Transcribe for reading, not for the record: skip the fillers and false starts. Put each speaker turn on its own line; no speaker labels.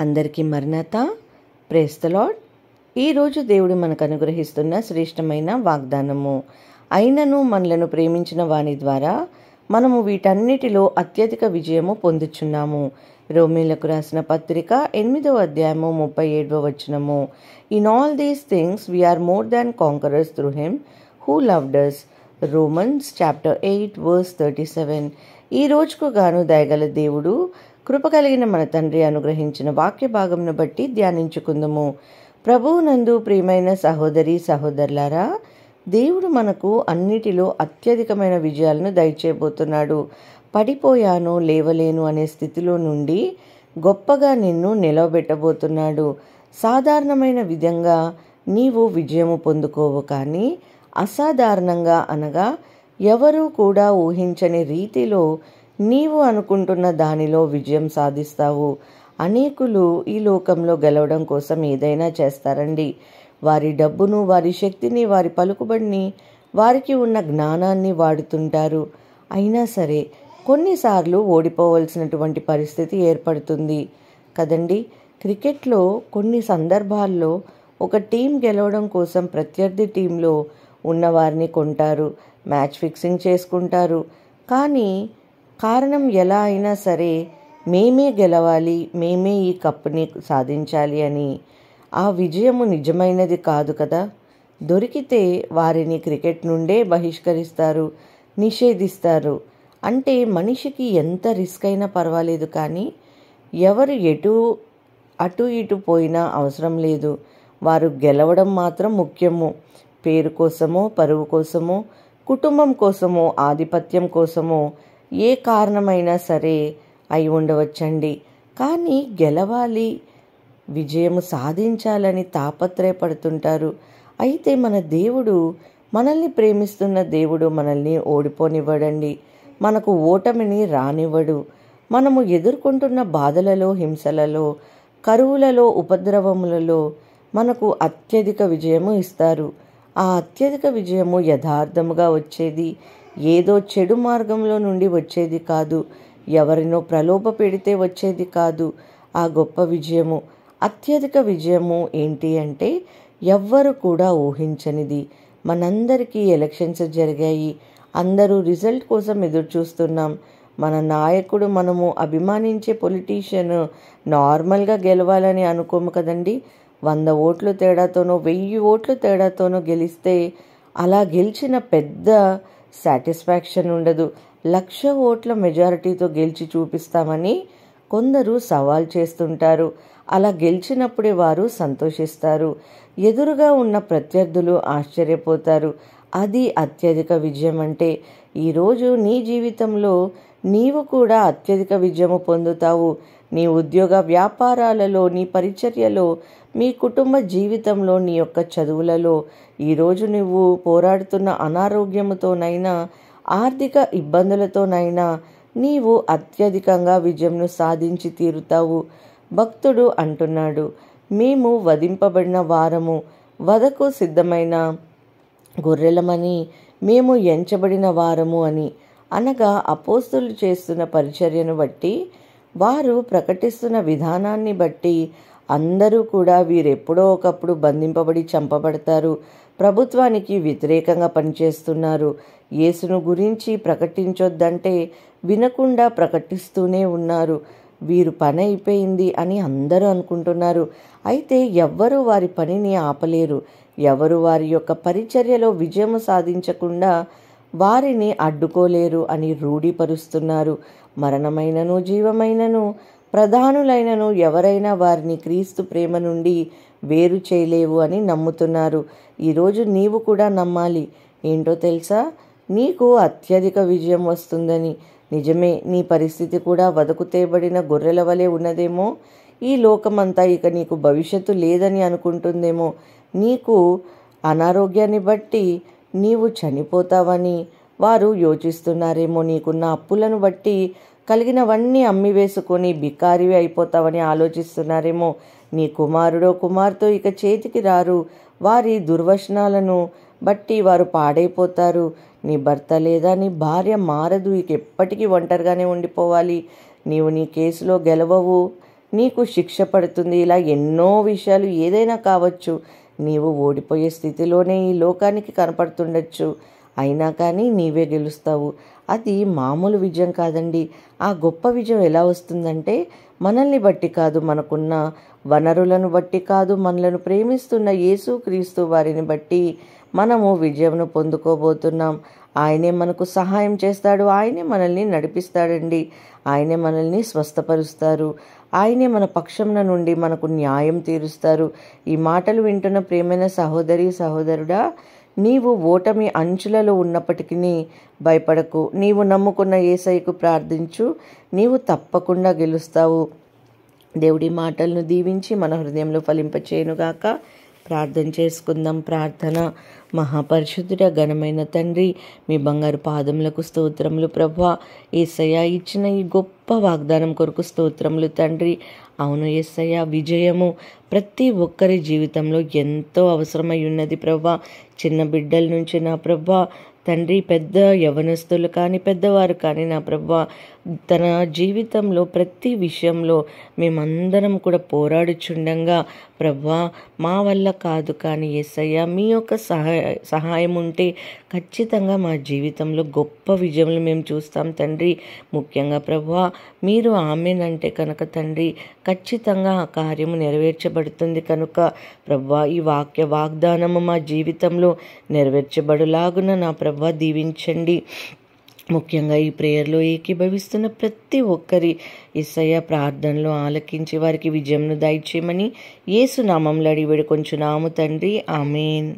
అందరికీ మరణాత. Praise the lord. ఈరోజు దేవుడు మనకు అనుగ్రహిస్తున్న శ్రేష్టమైన వాగ్దానము. అయినను మనలను ప్రేమించిన వాని ద్వారా మనము వీటన్నిటిలో అత్యధిక విజయము పొందుచున్నాము. రోమీలకు రాసిన పత్రిక 8వ అధ్యాయము 37వ వచనము. In all these things we are more than conquerors through him who loved us. Romans chapter 8 verse 37. ఈ రోజుకు గాను దయగల దేవుడు కృప కలిగిన మన తండ్రి అనుగ్రహించిన వాక్య భాగంను బట్టి ధ్యానించుకుందాము. ప్రభువునందు ప్రియమైన సహోదరి సహోదరులారా, దేవుడు మనకు అన్నిటిలో అత్యధికమైన విజయాలను దయచేయబోతున్నాడు. పడిపోయాను లేవలేను అనే స్థితిలో నుండి గొప్పగా నిన్ను నిలవబెట్టబోతున్నాడు. సాధారణమైన విధంగా నీవు విజయము పొందుకోవు, కానీ అసాధారణంగా అనగా ఎవరూ కూడా ఊహించని రీతిలో నీవు అనుకుంటున్న దానిలో విజయం సాధిస్తావు. అనేకులు ఈ లోకంలో గెలవడం కోసం ఏదైనా చేస్తారండి. వారి డబ్బును, వారి శక్తిని, వారి పలుకుబడిని, వారికి ఉన్న జ్ఞానాన్ని వాడుతుంటారు. అయినా సరే కొన్నిసార్లు ఓడిపోవలసినటువంటి పరిస్థితి ఏర్పడుతుంది కదండి. క్రికెట్లో కొన్ని సందర్భాల్లో ఒక టీం గెలవడం కోసం ప్రత్యర్థి టీంలో ఉన్నవారిని కొంటారు, మ్యాచ్ ఫిక్సింగ్ చేసుకుంటారు. కానీ కారణం ఎలా అయినా సరే మేమే గెలవాలి, మేమే ఈ కప్పుని సాధించాలి అని. ఆ విజయము నిజమైనది కాదు కదా. దొరికితే వారిని క్రికెట్ నుండే బహిష్కరిస్తారు, నిషేధిస్తారు. అంటే మనిషికి ఎంత రిస్క్ అయినా పర్వాలేదు, కానీ ఎవరు అటు ఇటు పోయినా అవసరం లేదు. వారు గెలవడం మాత్రం ముఖ్యము. పేరు కోసమో, పరువు కోసమో, కుటుంబం కోసమో, ఆధిపత్యం కోసమో, ఏ కారణమైనా సరే అయి ఉండవచ్చండి. కానీ గెలవాలి, విజయము సాధించాలని తాపత్రయపడుతుంటారు. అయితే మన దేవుడు, మనల్ని ప్రేమిస్తున్న దేవుడు మనల్ని ఓడిపోనివ్వడండి. మనకు ఓటమిని రానివ్వడు. మనము ఎదుర్కొంటున్న బాధలలో, హింసలలో, కరువులలో, ఉపద్రవములలో మనకు అత్యధిక విజయము ఇస్తారు. ఆ అత్యధిక విజయము యథార్థముగా వచ్చేది, ఏదో చెడు మార్గంలో నుండి వచ్చేది కాదు, ఎవరినో ప్రలోభ పెడితే వచ్చేది కాదు. ఆ గొప్ప విజయము, అత్యధిక విజయము ఏంటి అంటే ఎవ్వరు కూడా ఊహించనిది. మనందరికీ ఎలక్షన్స్ జరిగాయి, అందరూ రిజల్ట్ కోసం ఎదురు చూస్తున్నాం. మన నాయకుడు, మనము అభిమానించే పొలిటీషియన్ నార్మల్గా గెలవాలని అనుకోము కదండి. 100 ఓట్ల తేడాతోనో 1000 ఓట్ల తేడాతోనో గెలిస్తే అలా గెలిచిన పెద్ద సాటిస్ఫాక్షన్ ఉండదు. 1,00,000 ఓట్ల మెజారిటీతో గెలిచి చూపిస్తామని కొందరు సవాల్ చేస్తుంటారు. అలా గెలిచినప్పుడే వారు సంతోషిస్తారు. ఎదురుగా ఉన్న ప్రత్యర్థులు ఆశ్చర్యపోతారు. అది అత్యధిక విజయం అంటే. ఈరోజు నీ జీవితంలో నీవు కూడా అత్యధిక విజయము పొందుతావు. నీ ఉద్యోగ వ్యాపారాలలో, నీ పరిచర్యలో, మీ కుటుంబ జీవితంలో, నీ యొక్క చదువులలో, ఈరోజు నువ్వు పోరాడుతున్న అనారోగ్యముతోనైనా, ఆర్థిక ఇబ్బందులతోనైనా నీవు అత్యధికంగా విజయంను సాధించి తీరుతావు. భక్తుడు అంటున్నాడు, మేము వధింపబడిన వారము, వధకు సిద్ధమైన గొర్రెలమని, మేము ఎంచబడిన వారము అని. అనగా అపోస్తలులు చేస్తున్న పరిచర్యను బట్టి, వారు ప్రకటిస్తున్న విధానాన్ని బట్టి అందరూ కూడా వీరెప్పుడో ఒకప్పుడు బంధింపబడి చంపబడతారు. ప్రభుత్వానికి వ్యతిరేకంగా పనిచేస్తున్నారు. యేసును గురించి ప్రకటించొద్దంటే వినకుండా ప్రకటిస్తూనే ఉన్నారు. వీరు పని అయిపోయింది అని అందరూ అనుకుంటున్నారు. అయితే ఎవ్వరూ వారి పనిని ఆపలేరు. ఎవరు వారి యొక్క పరిచర్యలో విజయము సాధించకుండా వారిని అడ్డుకోలేరు అని రూఢీపరుస్తున్నారు. మరణమైనను, జీవమైనను, ప్రధానులైనను ఎవరైనా వారిని క్రీస్తు ప్రేమ నుండి వేరు చేయలేవు అని నమ్ముతున్నారు. ఈరోజు నీవు కూడా నమ్మాలి. ఏంటో తెలుసా? నీకు అత్యధిక విజయం వస్తుందని. నిజమే, నీ పరిస్థితి కూడా వదకు తేబడిన గొర్రెల వలె ఉన్నదేమో. ఈ లోకమంతా ఇక నీకు భవిష్యత్తు లేదని అనుకుంటుందేమో. నీకు అనారోగ్యాన్ని బట్టి నీవు చనిపోతావని వారు యోచిస్తున్నారేమో. నీకున్న అప్పులను బట్టి కలిగినవన్నీ అమ్మివేసుకొని బికారివి అయిపోతావని ఆలోచిస్తున్నారేమో. నీ కుమారుడో కుమార్తె ఇక చేతికి రారు. వారి దుర్వచనాలను బట్టి వారు పాడైపోతారు. నీ భర్త లేదా నీ భార్య మారదు, ఇక ఎప్పటికీ ఒంటరిగానే ఉండిపోవాలి. నీవు నీ కేసులో గెలవవు, నీకు శిక్ష పడుతుంది. ఇలా ఎన్నో విషయాలు ఏదైనా కావచ్చు. నీవు ఓడిపోయే స్థితిలోనే ఈ లోకానికి కనపడుతుండొచ్చు. అయినా కానీ నీవే గెలుస్తావు. అది మామూలు విజయం కాదండి. ఆ గొప్ప విజయం ఎలా వస్తుందంటే మనల్ని బట్టి కాదు, మనకున్న వనరులను బట్టి కాదు, మనలను ప్రేమిస్తున్న యేసుక్రీస్తు వారిని బట్టి మనము విజయంను పొందుకోబోతున్నాం. ఆయనే మనకు సహాయం చేస్తాడు. ఆయనే మనల్ని నడిపిస్తాడండి. ఆయనే మనల్ని స్వస్థపరుస్తారు. ఆయనే మన పక్షమున నుండి మనకు న్యాయం తీరుస్తారు. ఈ మాటలు వింటున్న ప్రియమైన సహోదరి సహోదరుడా, నీవు ఓటమి అంచులలో ఉన్నప్పటికీ భయపడకు. నీవు నమ్ముకున్న యేసయ్యకు ప్రార్థించు. నీవు తప్పకుండా గెలుస్తావు. దేవుడి మాటలను దీవించి మన హృదయంలో ఫలింపచేయునుగాక. ప్రార్థన చేసుకుందాం. ప్రార్థన. మహాపరిశుద్ధుడ ఘనమైన తండ్రి, మీ బంగారు పాదములకు స్తోత్రములు ప్రభువా. యేసయ్య ఇచ్చిన ఈ గొప్ప వాగ్దానం కొరకు స్తోత్రములు తండ్రి. అవును యేసయ్య, విజయము ప్రతి ఒక్కరి జీవితంలో ఎంతో అవసరమై ఉన్నది ప్రభువా. చిన్న బిడ్డల నుంచి నా ప్రభువా తండ్రి, పెద్ద యవనస్తులు కానీ పెద్దవారు కానీ నా ప్రభువా, తన జీవితంలో ప్రతి విషయంలో మేమందరం కూడా పోరాడుచుండగా ప్రభువా, మా వల్ల కాదు కానీ యేసయ్య మీ యొక్క సహాయం ఉంటే ఖచ్చితంగా మా జీవితంలో గొప్ప విజయములు మేము చూస్తాం తండ్రి. ముఖ్యంగా ప్రభువా, మీరు ఆమెనంటే కనుక తండ్రి ఖచ్చితంగా ఆ కార్యము నెరవేర్చబడుతుంది కనుక ప్రభువా, ఈ వాగ్దానము మా జీవితంలో నెరవేర్చబడులాగున నా ప్రభువా దీవించండి. ముఖ్యంగా ఈ ప్రేయర్లో ఏకీభవిస్తున్న ప్రతి ఒక్కరి యేసయ్య ప్రార్థనలో ఆలకించి వారికి విజయంను దయచేయమని యేసు నామములో అడిగి వేడుకొంచున్నాము తండ్రి. ఆమేన్.